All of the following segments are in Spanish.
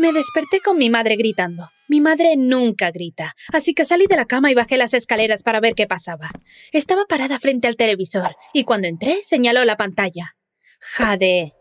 Me desperté con mi madre gritando. Mi madre nunca grita, así que salí de la cama y bajé las escaleras para ver qué pasaba. Estaba parada frente al televisor y cuando entré señaló la pantalla. Jadeé.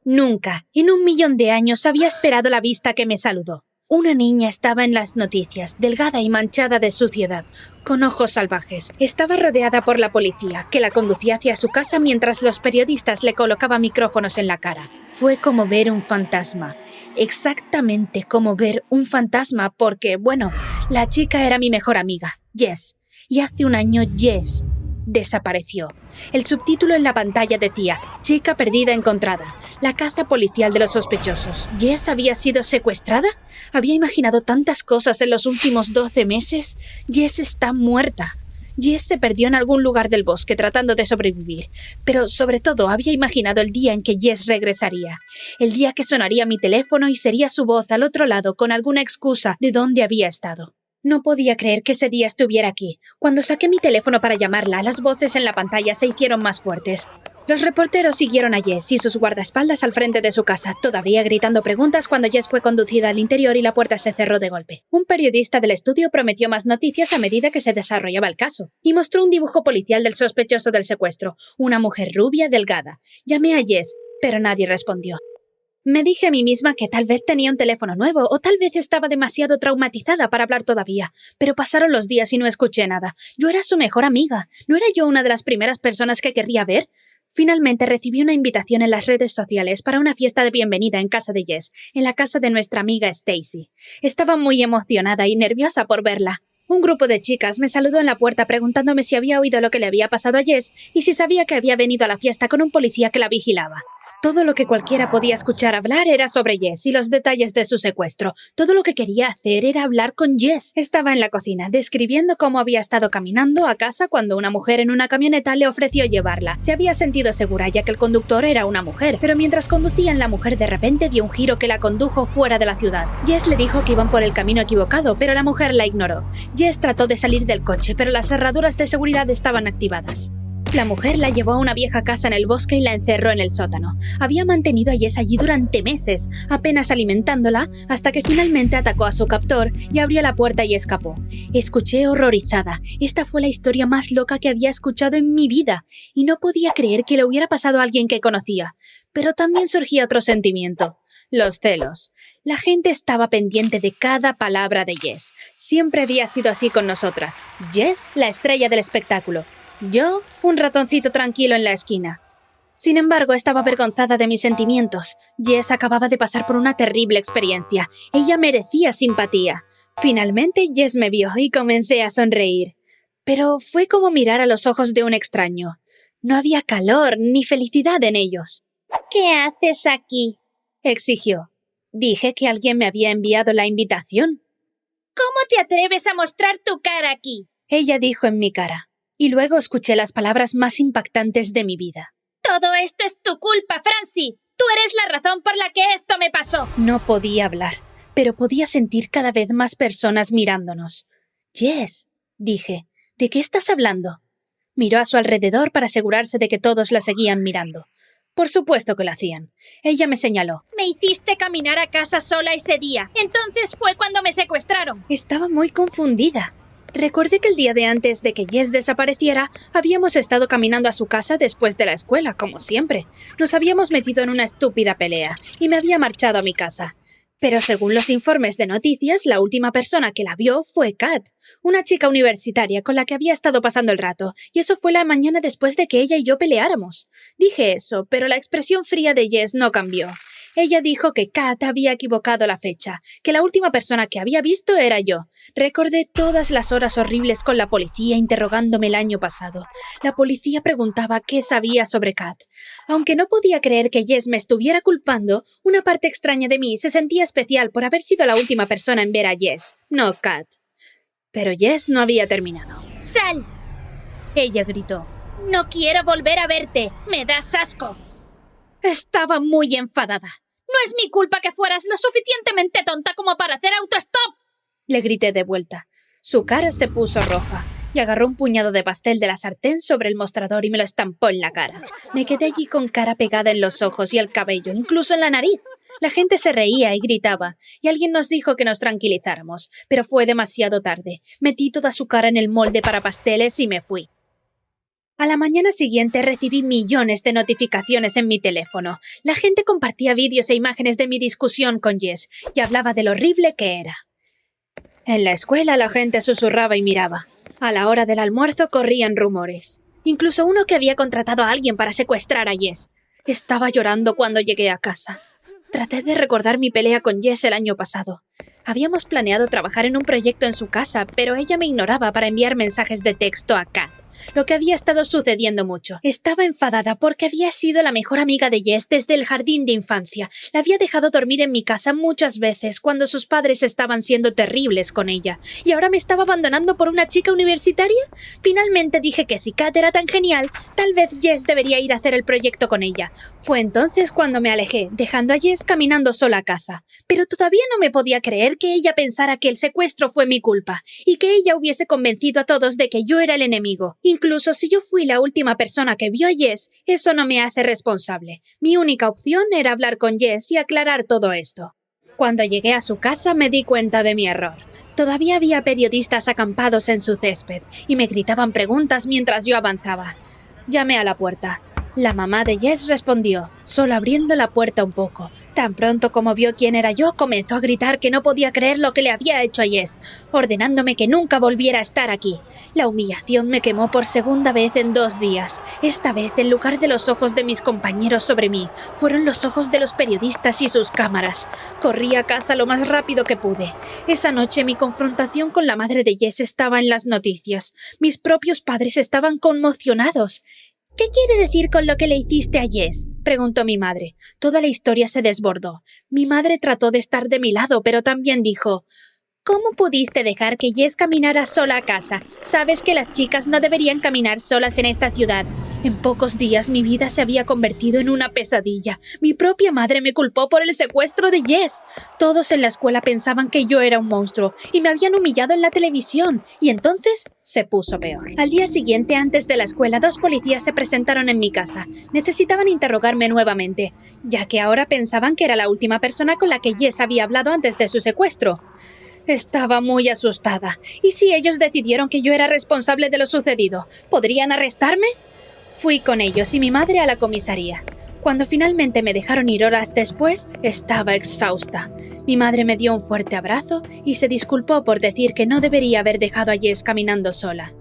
Nunca, en 1.000.000 de años, había esperado la vista que me saludó. Una niña estaba en las noticias, delgada y manchada de suciedad, con ojos salvajes. Estaba rodeada por la policía, que la conducía hacia su casa mientras los periodistas le colocaban micrófonos en la cara. Fue como ver un fantasma. Exactamente como ver un fantasma porque, bueno, la chica era mi mejor amiga, Jess. Y hace un año Jess desapareció. El subtítulo en la pantalla decía: chica perdida encontrada, la caza policial de los sospechosos. ¿Jess había sido secuestrada? Había imaginado tantas cosas en los últimos 12 meses. Jess está muerta. Jess se perdió en algún lugar del bosque tratando de sobrevivir, pero sobre todo había imaginado el día en que Jess regresaría, el día que sonaría mi teléfono y sería su voz al otro lado con alguna excusa de dónde había estado. No podía creer que ese día estuviera aquí. Cuando saqué mi teléfono para llamarla, las voces en la pantalla se hicieron más fuertes. Los reporteros siguieron a Jess y sus guardaespaldas al frente de su casa, todavía gritando preguntas cuando Jess fue conducida al interior y la puerta se cerró de golpe. Un periodista del estudio prometió más noticias a medida que se desarrollaba el caso, y mostró un dibujo policial del sospechoso del secuestro, una mujer rubia delgada. Llamé a Jess, pero nadie respondió. Me dije a mí misma que tal vez tenía un teléfono nuevo o tal vez estaba demasiado traumatizada para hablar todavía, pero pasaron los días y no escuché nada. Yo era su mejor amiga. ¿No era yo una de las primeras personas que querría ver? Finalmente recibí una invitación en las redes sociales para una fiesta de bienvenida en casa de Jess, en la casa de nuestra amiga Stacy. Estaba muy emocionada y nerviosa por verla. Un grupo de chicas me saludó en la puerta preguntándome si había oído lo que le había pasado a Jess y si sabía que había venido a la fiesta con un policía que la vigilaba. Todo lo que cualquiera podía escuchar hablar era sobre Jess y los detalles de su secuestro. Todo lo que quería hacer era hablar con Jess. Estaba en la cocina, describiendo cómo había estado caminando a casa cuando una mujer en una camioneta le ofreció llevarla. Se había sentido segura ya que el conductor era una mujer, pero mientras conducían la mujer de repente dio un giro que la condujo fuera de la ciudad. Jess le dijo que iban por el camino equivocado, pero la mujer la ignoró. Jess trató de salir del coche, pero las cerraduras de seguridad estaban activadas. La mujer la llevó a una vieja casa en el bosque y la encerró en el sótano. Había mantenido a Jess allí durante meses, apenas alimentándola, hasta que finalmente atacó a su captor y abrió la puerta y escapó. Escuché horrorizada. Esta fue la historia más loca que había escuchado en mi vida, y no podía creer que le hubiera pasado a alguien que conocía. Pero también surgía otro sentimiento: los celos. La gente estaba pendiente de cada palabra de Jess. Siempre había sido así con nosotras. Jess, la estrella del espectáculo. Yo, un ratoncito tranquilo en la esquina. Sin embargo, estaba avergonzada de mis sentimientos. Jess acababa de pasar por una terrible experiencia. Ella merecía simpatía. Finalmente, Jess me vio y comencé a sonreír. Pero fue como mirar a los ojos de un extraño. No había calor ni felicidad en ellos. ¿Qué haces aquí?, exigió. Dije que alguien me había enviado la invitación. ¿Cómo te atreves a mostrar tu cara aquí?, ella dijo en mi cara. Y luego escuché las palabras más impactantes de mi vida. Todo esto es tu culpa, Francie. Tú eres la razón por la que esto me pasó. No podía hablar, pero podía sentir cada vez más personas mirándonos. Jess, dije, ¿de qué estás hablando? Miró a su alrededor para asegurarse de que todos la seguían mirando. Por supuesto que lo hacían. Ella me señaló. Me hiciste caminar a casa sola ese día. Entonces fue cuando me secuestraron. Estaba muy confundida. Recordé que el día de antes de que Jess desapareciera, habíamos estado caminando a su casa después de la escuela, como siempre. Nos habíamos metido en una estúpida pelea, y me había marchado a mi casa. Pero según los informes de noticias, la última persona que la vio fue Kat, una chica universitaria con la que había estado pasando el rato, y eso fue la mañana después de que ella y yo peleáramos. Dije eso, pero la expresión fría de Jess no cambió. Ella dijo que Kat había equivocado la fecha, que la última persona que había visto era yo. Recordé todas las horas horribles con la policía interrogándome el año pasado. La policía preguntaba qué sabía sobre Kat. Aunque no podía creer que Jess me estuviera culpando, una parte extraña de mí se sentía especial por haber sido la última persona en ver a Jess, no Kat. Pero Jess no había terminado. ¡Sal!, ella gritó. No quiero volver a verte. Me das asco. Estaba muy enfadada. No es mi culpa que fueras lo suficientemente tonta como para hacer autostop, le grité de vuelta. Su cara se puso roja y agarró un puñado de pastel de la sartén sobre el mostrador y me lo estampó en la cara. Me quedé allí con cara pegada en los ojos y el cabello, incluso en la nariz. La gente se reía y gritaba, y alguien nos dijo que nos tranquilizáramos, pero fue demasiado tarde. Metí toda su cara en el molde para pasteles y me fui. A la mañana siguiente recibí millones de notificaciones en mi teléfono. La gente compartía vídeos e imágenes de mi discusión con Jess y hablaba de lo horrible que era. En la escuela la gente susurraba y miraba. A la hora del almuerzo corrían rumores. Incluso uno que había contratado a alguien para secuestrar a Jess. Estaba llorando cuando llegué a casa. Traté de recordar mi pelea con Jess el año pasado. Habíamos planeado trabajar en un proyecto en su casa, pero ella me ignoraba para enviar mensajes de texto a Kat. Lo que había estado sucediendo mucho. Estaba enfadada porque había sido la mejor amiga de Jess desde el jardín de infancia. La había dejado dormir en mi casa muchas veces cuando sus padres estaban siendo terribles con ella. ¿Y ahora me estaba abandonando por una chica universitaria? Finalmente dije que si Kat era tan genial, tal vez Jess debería ir a hacer el proyecto con ella. Fue entonces cuando me alejé, dejando a Jess caminando sola a casa. Pero todavía no me podía creer que ella pensara que el secuestro fue mi culpa y que ella hubiese convencido a todos de que yo era el enemigo. Incluso si yo fui la última persona que vio a Jess, eso no me hace responsable. Mi única opción era hablar con Jess y aclarar todo esto. Cuando llegué a su casa me di cuenta de mi error. Todavía había periodistas acampados en su césped y me gritaban preguntas mientras yo avanzaba. Llamé a la puerta. La mamá de Jess respondió, solo abriendo la puerta un poco. Tan pronto como vio quién era yo, comenzó a gritar que no podía creer lo que le había hecho a Jess, ordenándome que nunca volviera a estar aquí. La humillación me quemó por segunda vez en 2 días. Esta vez, en lugar de los ojos de mis compañeros sobre mí, fueron los ojos de los periodistas y sus cámaras. Corrí a casa lo más rápido que pude. Esa noche mi confrontación con la madre de Jess estaba en las noticias. Mis propios padres estaban conmocionados. «¿Qué quiere decir con lo que le hiciste a Jess?», preguntó mi madre. Toda la historia se desbordó. Mi madre trató de estar de mi lado, pero también dijo: «¿Cómo pudiste dejar que Jess caminara sola a casa? Sabes que las chicas no deberían caminar solas en esta ciudad». En pocos días mi vida se había convertido en una pesadilla. Mi propia madre me culpó por el secuestro de Jess. Todos en la escuela pensaban que yo era un monstruo y me habían humillado en la televisión. Y entonces se puso peor. Al día siguiente, antes de la escuela, 2 policías se presentaron en mi casa. Necesitaban interrogarme nuevamente, ya que ahora pensaban que era la última persona con la que Jess había hablado antes de su secuestro. Estaba muy asustada. ¿Y si ellos decidieron que yo era responsable de lo sucedido? ¿Podrían arrestarme? Fui con ellos y mi madre a la comisaría. Cuando finalmente me dejaron ir horas después, estaba exhausta. Mi madre me dio un fuerte abrazo y se disculpó por decir que no debería haber dejado a Jess caminando sola.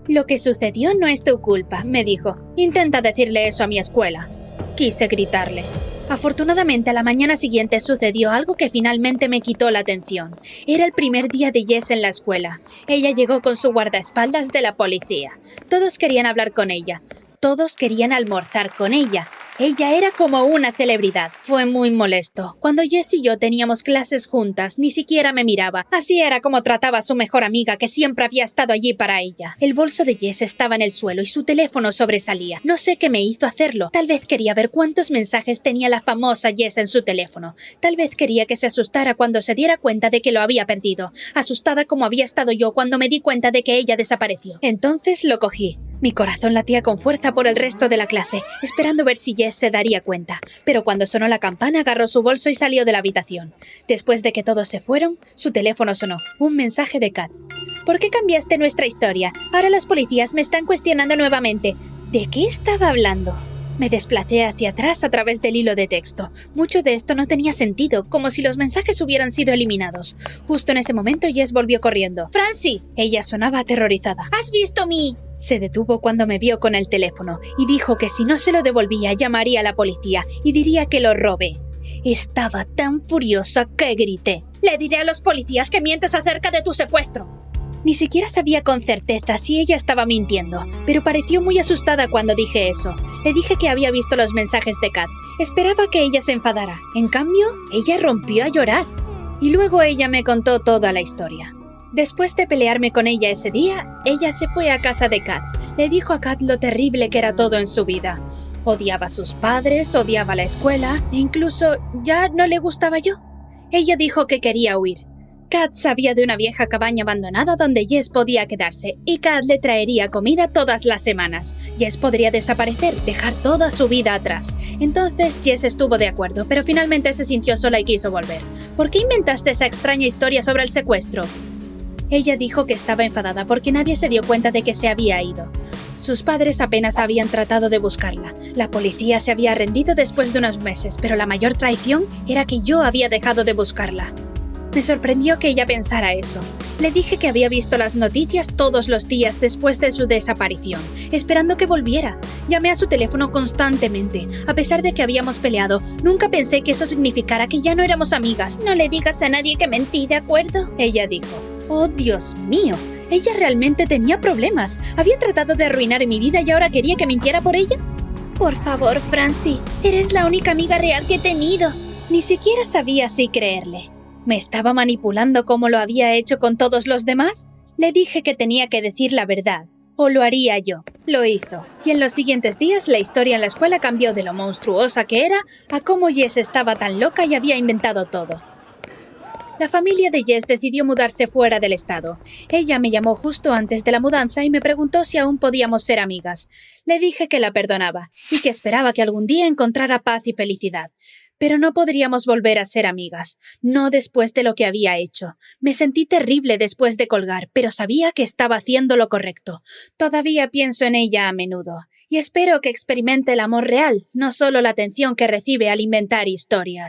«Lo que sucedió no es tu culpa», me dijo. «Intenta decirle eso a mi escuela». Quise gritarle. Afortunadamente, a la mañana siguiente sucedió algo que finalmente me quitó la atención. Era el primer día de Jess en la escuela. Ella llegó con su guardaespaldas de la policía. Todos querían hablar con ella. Todos querían almorzar con ella. Ella era como una celebridad. Fue muy molesto. Cuando Jess y yo teníamos clases juntas, ni siquiera me miraba. Así era como trataba a su mejor amiga, que siempre había estado allí para ella. El bolso de Jess estaba en el suelo y su teléfono sobresalía. No sé qué me hizo hacerlo. Tal vez quería ver cuántos mensajes tenía la famosa Jess en su teléfono. Tal vez quería que se asustara cuando se diera cuenta de que lo había perdido. Asustada como había estado yo cuando me di cuenta de que ella desapareció. Entonces lo cogí. Mi corazón latía con fuerza por el resto de la clase, esperando ver si Jess se daría cuenta. Pero cuando sonó la campana, agarró su bolso y salió de la habitación. Después de que todos se fueron, su teléfono sonó. Un mensaje de Kat. «¿Por qué cambiaste nuestra historia? Ahora los policías me están cuestionando nuevamente». ¿De qué estaba hablando? Me desplacé hacia atrás a través del hilo de texto. Mucho de esto no tenía sentido, como si los mensajes hubieran sido eliminados. Justo en ese momento, Jess volvió corriendo. «Francie». Ella sonaba aterrorizada. «¿Has visto mi...?» Se detuvo cuando me vio con el teléfono y dijo que si no se lo devolvía llamaría a la policía y diría que lo robé. Estaba tan furiosa que grité. «Le diré a los policías que mientes acerca de tu secuestro». Ni siquiera sabía con certeza si ella estaba mintiendo, pero pareció muy asustada cuando dije eso. Le dije que había visto los mensajes de Kat. Esperaba que ella se enfadara. En cambio, ella rompió a llorar. Y luego ella me contó toda la historia. Después de pelearme con ella ese día, ella se fue a casa de Kat. Le dijo a Kat lo terrible que era todo en su vida. Odiaba a sus padres, odiaba la escuela e incluso ya no le gustaba yo. Ella dijo que quería huir. Kat sabía de una vieja cabaña abandonada donde Jess podía quedarse y Kat le traería comida todas las semanas. Jess podría desaparecer, dejar toda su vida atrás. Entonces Jess estuvo de acuerdo, pero finalmente se sintió sola y quiso volver. ¿Por qué inventaste esa extraña historia sobre el secuestro? Ella dijo que estaba enfadada porque nadie se dio cuenta de que se había ido. Sus padres apenas habían tratado de buscarla. La policía se había rendido después de unos meses, pero la mayor traición era que yo había dejado de buscarla. Me sorprendió que ella pensara eso. Le dije que había visto las noticias todos los días después de su desaparición, esperando que volviera. Llamé a su teléfono constantemente. A pesar de que habíamos peleado, nunca pensé que eso significara que ya no éramos amigas. No le digas a nadie que mentí, ¿de acuerdo? Ella dijo. ¡Oh, Dios mío! Ella realmente tenía problemas. Había tratado de arruinar mi vida y ahora quería que mintiera por ella. Por favor, Francie, eres la única amiga real que he tenido. Ni siquiera sabía si creerle. ¿Me estaba manipulando como lo había hecho con todos los demás? Le dije que tenía que decir la verdad, o lo haría yo. Lo hizo. Y en los siguientes días la historia en la escuela cambió de lo monstruosa que era a cómo Jess estaba tan loca y había inventado todo. La familia de Jess decidió mudarse fuera del estado. Ella me llamó justo antes de la mudanza y me preguntó si aún podíamos ser amigas. Le dije que la perdonaba y que esperaba que algún día encontrara paz y felicidad. Pero no podríamos volver a ser amigas, no después de lo que había hecho. Me sentí terrible después de colgar, pero sabía que estaba haciendo lo correcto. Todavía pienso en ella a menudo, y espero que experimente el amor real, no solo la atención que recibe al inventar historias.